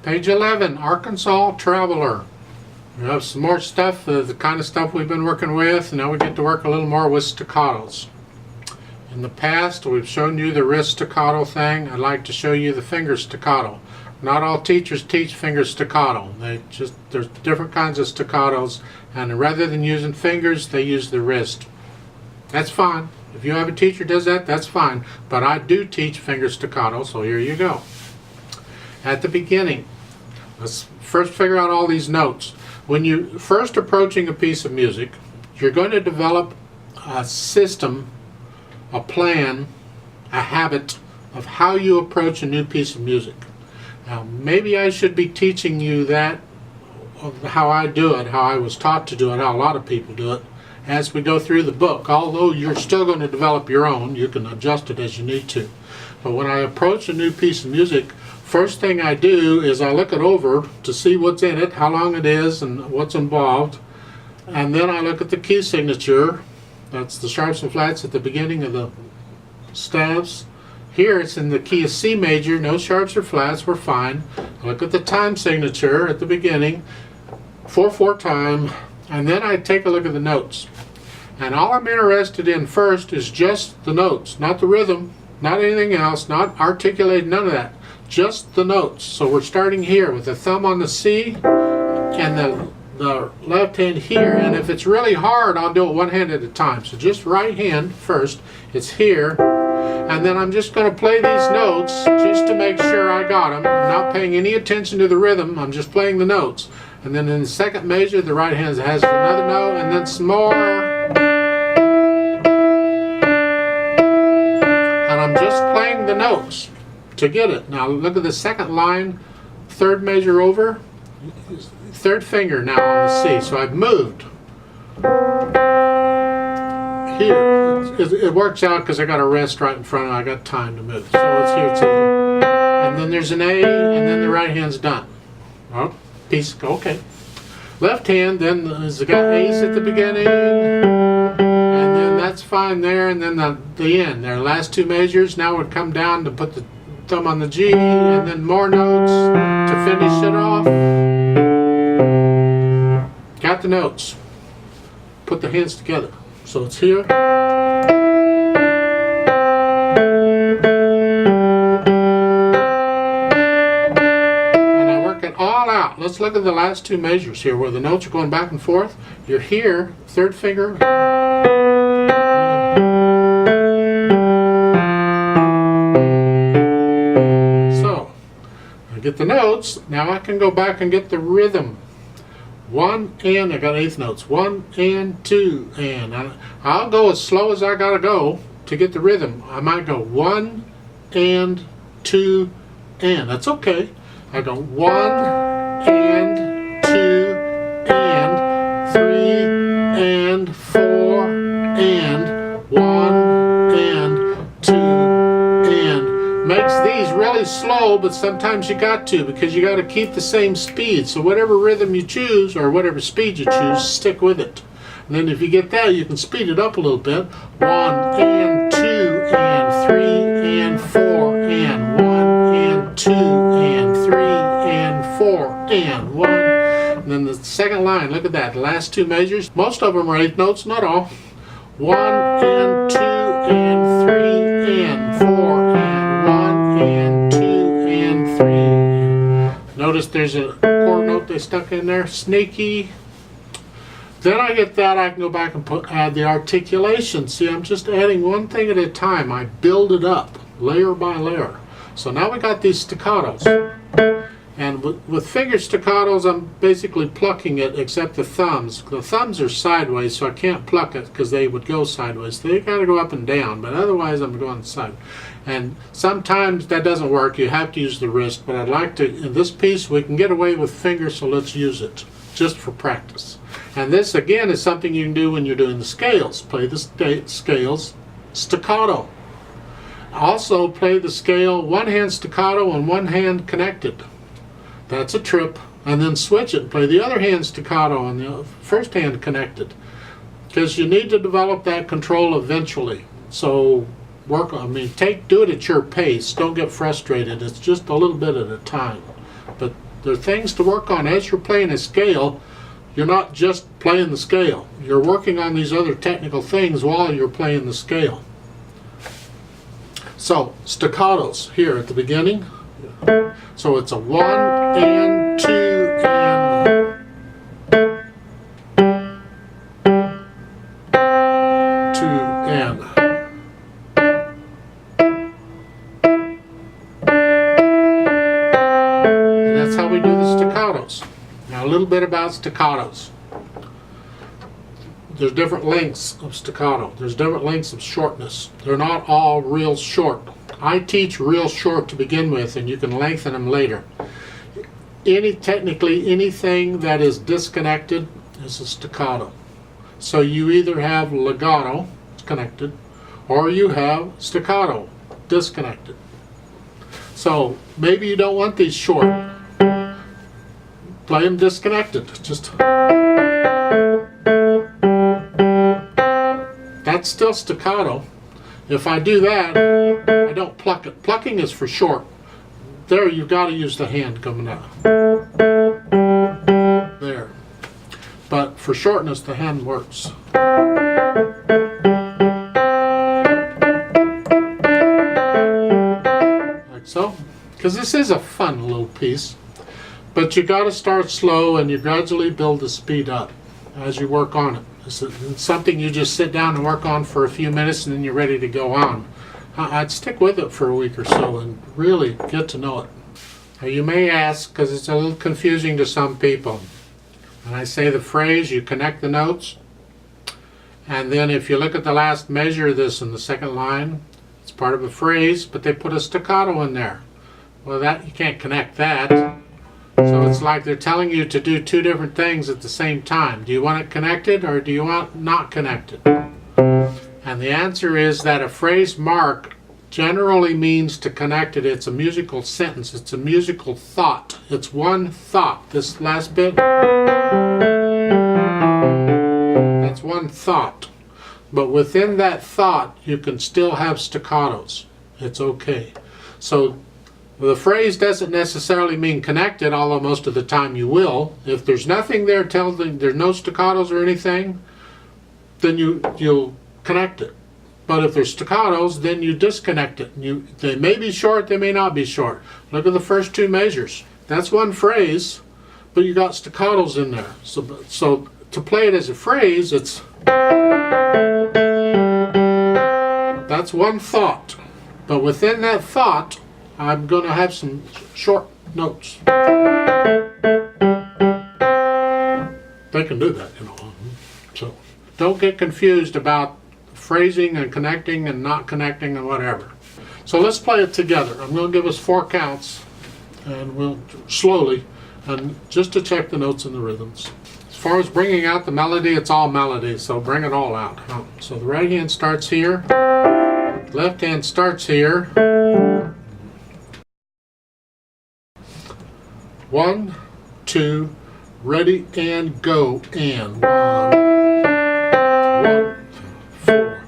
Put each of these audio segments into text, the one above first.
Page 11, Arkansas Traveler. We have some more stuff, the kind of stuff we've been working with. Now we get to work a little more with staccatos. In the past, we've shown you the wrist staccato thing. I'd like to show you the finger staccato. Not all teachers teach finger staccato. There's different kinds of staccatos, and rather than using fingers, they use the wrist. That's fine. If you have a teacher who does that, that's fine. But I do teach finger staccato, so here you go. At the beginning, let's first figure out all these notes. When you're first approaching a piece of music, you're going to develop a system, a plan, a habit of how you approach a new piece of music. Now, maybe I should be teaching you that, of how I do it, how I was taught to do it, how a lot of people do it, as we go through the book. Although you're still going to develop your own, you can adjust it as you need to. But when I approach a new piece of music, first thing I do is I look it over to see what's in it, how long it is, and what's involved. And then I look at the key signature. That's the sharps and flats at the beginning of the staves. Here it's in the key of C major, no sharps or flats, we're fine. I look at the time signature at the beginning, 4/4 time, and then I take a look at the notes. And all I'm interested in first is just the notes, not the rhythm, not anything else, not articulated, none of that. Just the notes. So we're starting here with the thumb on the C and the left hand here, and if it's really hard, I'll do it one hand at a time. So just right hand first, it's here, and then I'm just going to play these notes just to make sure I got them. I'm not paying any attention to the rhythm, I'm just playing the notes. And then in the second measure, the right hand has another note, and then some more. And I'm just playing the notes to get it. Now look at the second line, third measure over, third finger now on the C. So I've moved here. It works out because I got a rest right in front and I got time to move. So it's here too. And then there's an A, and then the right hand's done. Oh, piece, okay. Left hand then has got A's at the beginning, and then that's fine there, and then the end. Their last two measures. Now would come down to put the thumb on the G, and then more notes to finish it off. Got the notes. Put the hands together. So it's here. And I work it all out. Let's look at the last two measures here where the notes are going back and forth. You're here, third finger. Get the notes. Now I can go back and get the rhythm. One and I got eighth notes. 1 and 2 and. I'll go as slow as I gotta go to get the rhythm. I might go 1 and 2 and. That's okay. I go 1 and 2 and 3 and 4 and 1 and 2 and. Makes these really slow, but sometimes you got to, because you got to keep the same speed. So whatever rhythm you choose or whatever speed you choose, stick with it. And then if you get that, you can speed it up a little bit. 1 and 2 and 3 and 4 and 1 and 2 and 3 and 4 and 1. And then the second line, look at that, the last two measures. Most of them are eighth notes, not all. 1 and 2 and 3 and 4 and 1 and 2 and 3. Notice there's a quarter note they stuck in there, sneaky. Then I get that, I can go back and add the articulation. See, I'm just adding one thing at a time. I build it up, layer by layer. So now we got these staccatos. And with finger staccatos, I'm basically plucking it except the thumbs. The thumbs are sideways, so I can't pluck it because they would go sideways. They gotta go up and down, but otherwise I'm going side. And sometimes that doesn't work. You have to use the wrist, but I'd like to, in this piece, we can get away with fingers, so let's use it just for practice. And this, again, is something you can do when you're doing the scales. Play the scales staccato. Also play the scale one hand staccato and one hand connected. That's a trip. And then switch it and play the other hand staccato and the first hand connected. Because you need to develop that control eventually. So work on, do it at your pace. Don't get frustrated. It's just a little bit at a time. But There are things to work on as you're playing a scale. You're not just playing the scale. You're working on these other technical things while you're playing the scale. So, staccatos here at the beginning. So it's a 1 and 2 and 2 and. And that's how we do the staccatos. Now a little bit about staccatos. There's different lengths of staccato. There's different lengths of shortness. They're not all real short. I teach real short to begin with, and you can lengthen them later. Technically anything that is disconnected is a staccato. So you either have legato, connected, or you have staccato, disconnected. So maybe you don't want these short. Play them disconnected. Just that's still staccato. If I do that, I don't pluck it. Plucking is for short. There, you've got to use the hand coming out. There. But for shortness, the hand works. Like so. Because this is a fun little piece. But you got to start slow and you gradually build the speed up as you work on it. It's something you just sit down and work on for a few minutes and then you're ready to go on. I'd stick with it for a week or so and really get to know it. Now you may ask, because it's a little confusing to some people. When I say the phrase, you connect the notes, and then if you look at the last measure of this in the second line, it's part of a phrase, but they put a staccato in there. Well, that you can't connect that. So it's like they're telling you to do two different things at the same time. Do you want it connected or do you want not connected? And the answer is that a phrase mark generally means to connect it. It's a musical sentence. It's a musical thought. It's one thought. This last bit, that's one thought. But within that thought, you can still have staccatos. It's okay. So the phrase doesn't necessarily mean connected, although most of the time you will. If there's nothing there telling there's no staccatos or anything, then you'll connect it. But if there's staccatos, then you disconnect it. They may be short, they may not be short. Look at the first two measures. That's one phrase, but you got staccatos in there. So to play it as a phrase, that's one thought. But within that thought, I'm going to have some short notes. They can do that, you know. So don't get confused about phrasing and connecting and not connecting and whatever. So let's play it together. I'm going to give us 4 counts, and we'll slowly, and just to check the notes and the rhythms. As far as bringing out the melody, it's all melody, so bring it all out. So the right hand starts here, left hand starts here. 1, 2, ready and go, and 1, 4,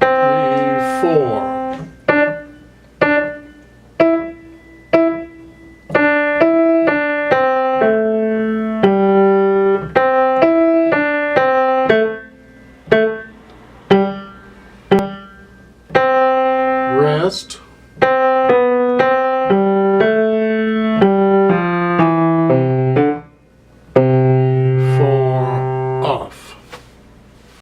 3, 4. Rest.